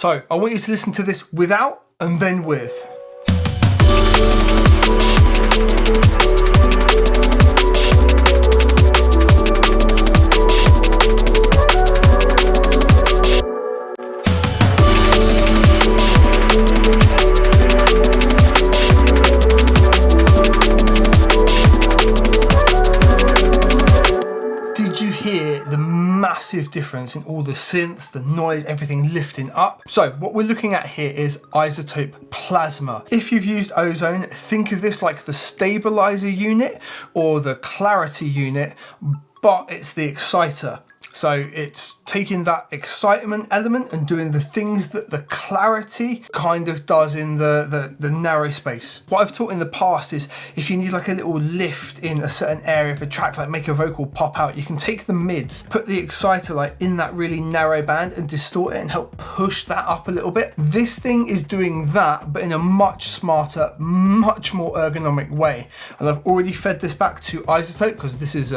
So I want you to listen to this without and then with. Did you hear the massive difference in all the synths, the noise, everything lifting up? So what we're looking at here is Izotope Plasma. If you've used Ozone, think of this like the stabilizer unit or the clarity unit, but it's the exciter. So it's taking that excitement element and doing the things that the clarity kind of does in the narrow space. What I've taught in the past is if you need like a little lift in a certain area of a track, like make a vocal pop out, you can take the mids, put the exciter like in that really narrow band and distort it and help push that up a little bit. This thing is doing that, but in a much smarter, much more ergonomic way. And I've already fed this back to Izotope because this is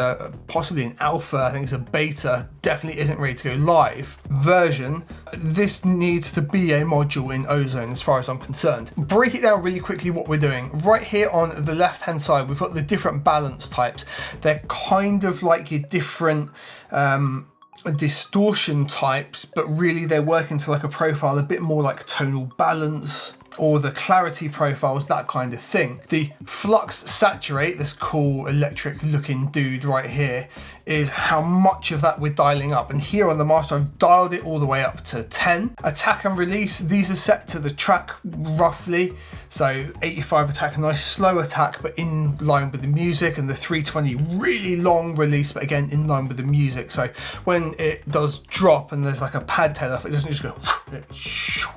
possibly an alpha, I think it's a beta, definitely isn't ready to go live version. This needs to be a module in Ozone as far as I'm concerned. Break it down really quickly what we're doing. Right here on the left hand side we've got the different balance types. They're kind of like your different distortion types, but really they're working to like a profile a bit more like tonal balance or the clarity profiles, that kind of thing. The Flux Saturate, this cool electric looking dude right here, is how much of that we're dialing up. And here on the master, I've dialed it all the way up to 10. Attack and release, these are set to the track roughly. So 85 attack, a nice slow attack, but in line with the music, and the 320 really long release, but again, in line with the music. So when it does drop and there's like a pad tail off, it doesn't just go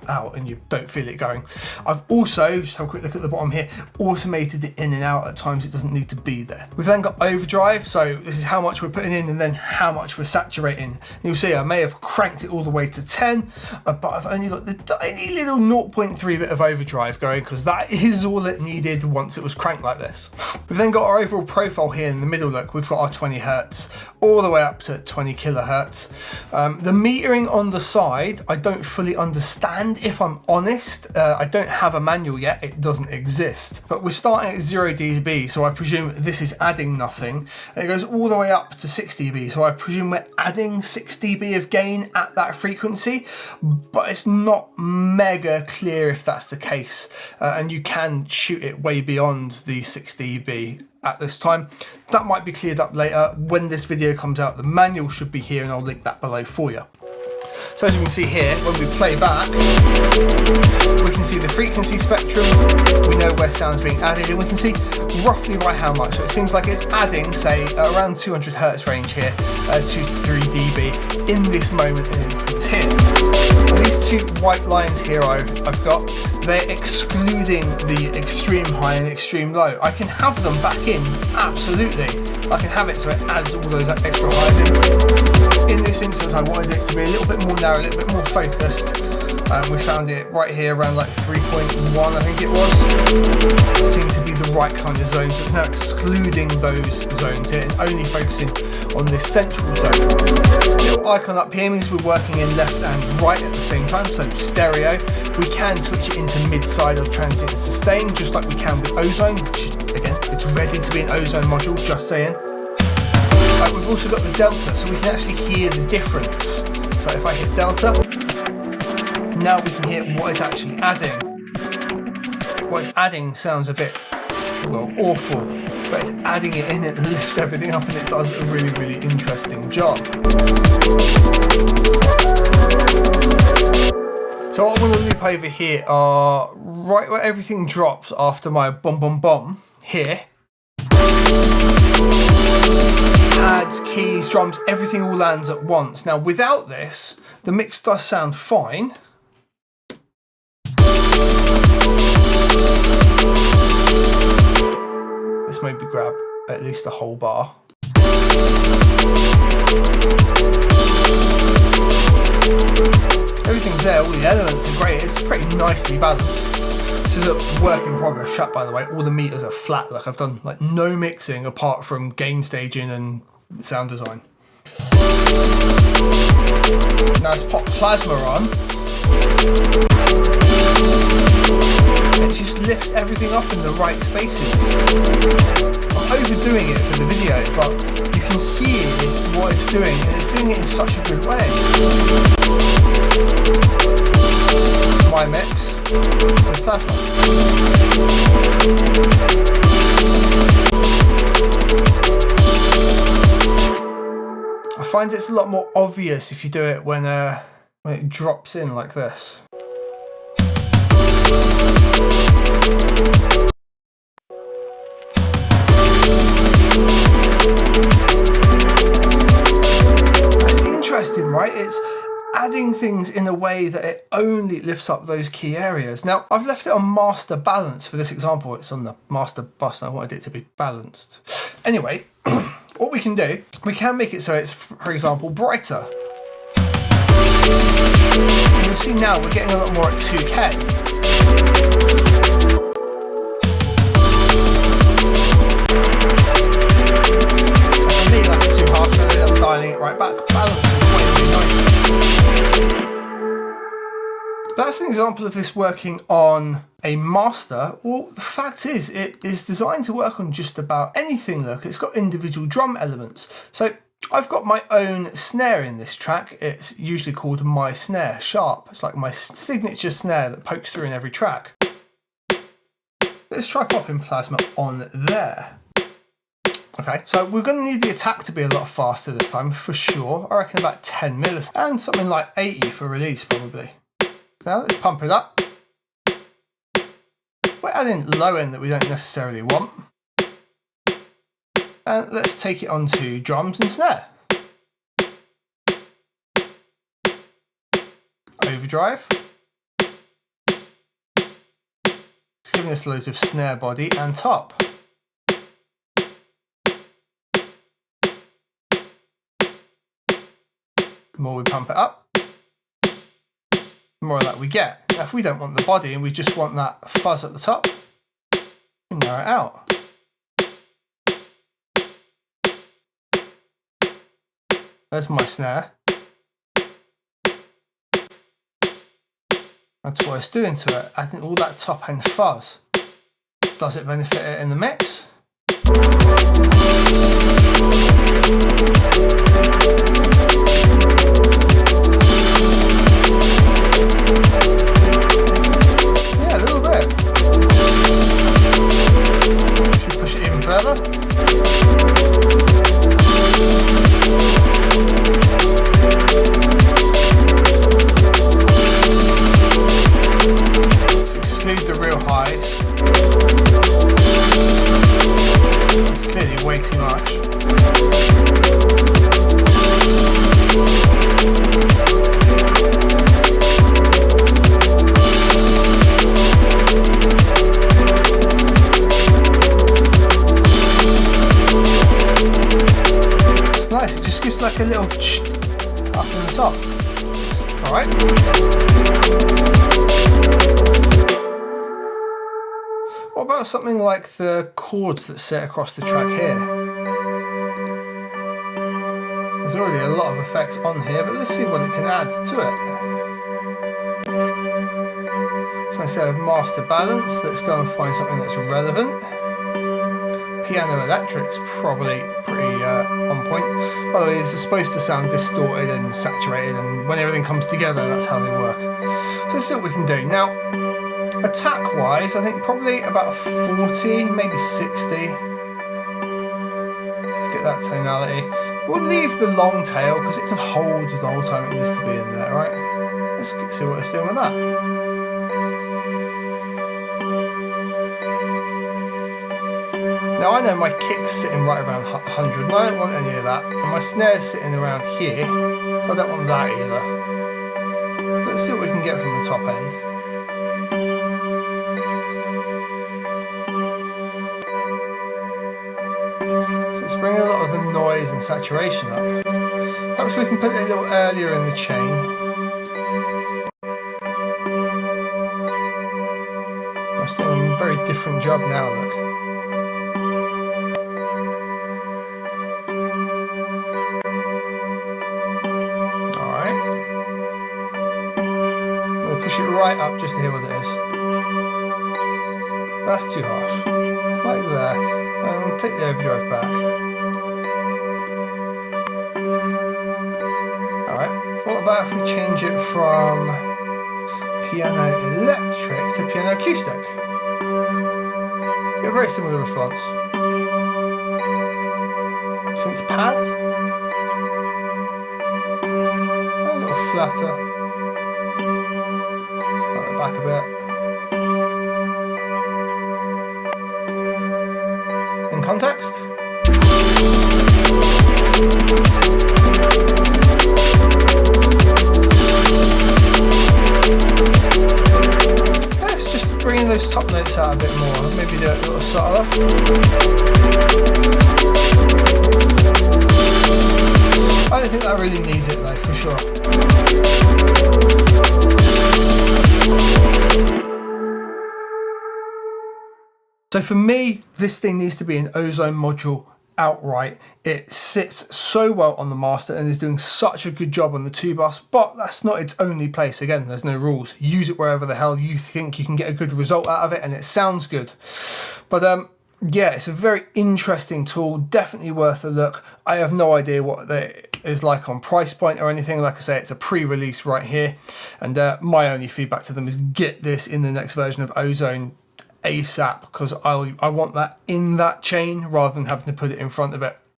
out and you don't feel it going. I've also, just have a quick look at the bottom here, automated it in and out at times it doesn't need to be there. We've then got overdrive, so this is how much we're putting in and then how much we're saturating. And you'll see I may have cranked it all the way to 10, but I've only got the tiny little 0.3 bit of overdrive going because that is all it needed once it was cranked like this. We've then got our overall profile here in the middle. Look, we've got our 20 hertz all the way up to 20 kilohertz. The metering on the side, I don't fully understand if I'm honest. I don't have a manual yet, it doesn't exist, but we're starting at 0 dB, so I presume this is adding nothing, and it goes all the way up to 6 dB, so I presume we're adding 6 dB of gain at that frequency, but it's not mega clear if that's the case, and you can shoot it way beyond the 6 dB at this time. That might be cleared up later. When this video comes out, the manual should be here and I'll link that below for you. So as you can see here, when we play back, we can see the frequency spectrum, we know where sound's being added, and we can see roughly by how much. So it seems like it's adding, say, around 200 hertz range here, 2 to 3 dB in this moment and instance here. And these two white lines here I've got, they're excluding the extreme high and extreme low. I can have them back in, absolutely. I can have it so it adds all those extra highs in. In this instance, I wanted it to be a little bit more narrow, a little bit more focused. We found it right here around like 3.1, I think it was. It seemed to be the right kind of zone, so it's now excluding those zones here and only focusing on this central zone. Little icon up here means we're working in left and right at the same time, so stereo. We can switch it into mid-side or transient and sustain, just like we can with Ozone, which again, it's ready to be an Ozone module, just saying. We've also got the delta, so we can actually hear the difference. So if I hit delta, now we can hear what it's actually adding. What it's adding sounds a bit, well, awful, but it's adding it in, it lifts everything up and it does a really, really interesting job. So what I want to loop over here are right where everything drops after my bum bum bum here. Pads, keys, drums, everything all lands at once. Now without this, the mix does sound fine. Let's maybe grab at least a whole bar. Everything's there, all the elements are great, it's pretty nicely balanced. This is a work in progress track, by the way. All the meters are flat, like I've done like no mixing apart from gain staging and sound design. Now let's pop Plasma on. It just lifts everything up in the right spaces. I'm overdoing it for the video, but you can hear what it's doing, and it's doing it in such a good way. My mix with plasma. I find it's a lot more obvious if you do it when it drops in like this. That's interesting, right? It's adding things in a way that it only lifts up those key areas. Now, I've left it on master balance for this example. It's on the master bus and I wanted it to be balanced. Anyway, what we can do, we can make it so it's, for example, brighter. And you'll see now we're getting a lot more at 2K. For me, that's too harsh, so I'm dialing it right back. Balance is really nice. That's an example of this working on a master. Well, the fact is, it is designed to work on just about anything. Look, it's got individual drum elements. So I've got my own snare in this track. It's usually called my snare, sharp. It's like my signature snare that pokes through in every track. Let's try popping plasma on there. Okay, so we're going to need the attack to be a lot faster this time, for sure. I reckon about 10 milliseconds, and something like 80 for release, probably. Now let's pump it up. We're adding low end that we don't necessarily want. And let's take it onto drums and snare. Overdrive. It's giving us loads of snare body and top. The more we pump it up, the more of that we get. Now, if we don't want the body and we just want that fuzz at the top, we narrow it out. There's my snare. That's what it's doing to it. I think all that top end fuzz. Does it benefit it in the mix? Yeah, a little bit. Should we push it even further? Let's exclude the real highs. It's clearly way too much. It's nice, it just gives like a little up in the top. Alright. What about something like the chords that sit across the track here? There's already a lot of effects on here, but let's see what it can add to it. So instead of master balance, let's go and find something that's relevant. Piano electric's probably pretty on point. By the way, this is supposed to sound distorted and saturated, and when everything comes together, that's how they work. So let's see what we can do. Now, attack wise, I think probably about 40, maybe 60. Let's get that tonality. We'll leave the long tail because it can hold the whole time it needs to be in there, right? Let's see what it's doing with that. Now I know my kick's sitting right around 100 and I don't want any of that, and my snare's sitting around here, so I don't want that either. Let's see what we can get from the top end. So let's bring a lot of the noise and saturation up. Perhaps we can put it a little earlier in the chain. I'm still doing a very different job now, look. right up just to hear what it is. That's too harsh. Right there. And take the overdrive back. Alright, what about if we change it from piano electric to piano acoustic? Get a very similar response. Synth pad. A little flatter. Light it back a bit. In context. Let's just bring those top notes out a bit more. Maybe do it a little subtler. I don't think that really needs it though, for sure. So for me, this thing needs to be an ozone module outright. It sits so well on the master and is doing such a good job on the 2-bus, but that's not its only place. Again, there's no rules. Use it wherever the hell you think you can get a good result out of it and it sounds good. But yeah, it's a very interesting tool, definitely worth a look. I have no idea what it is like on price point or anything. Like I say, it's a pre-release right here, and my only feedback to them is get this in the next version of Ozone ASAP, because I want that in that chain rather than having to put it in front of it.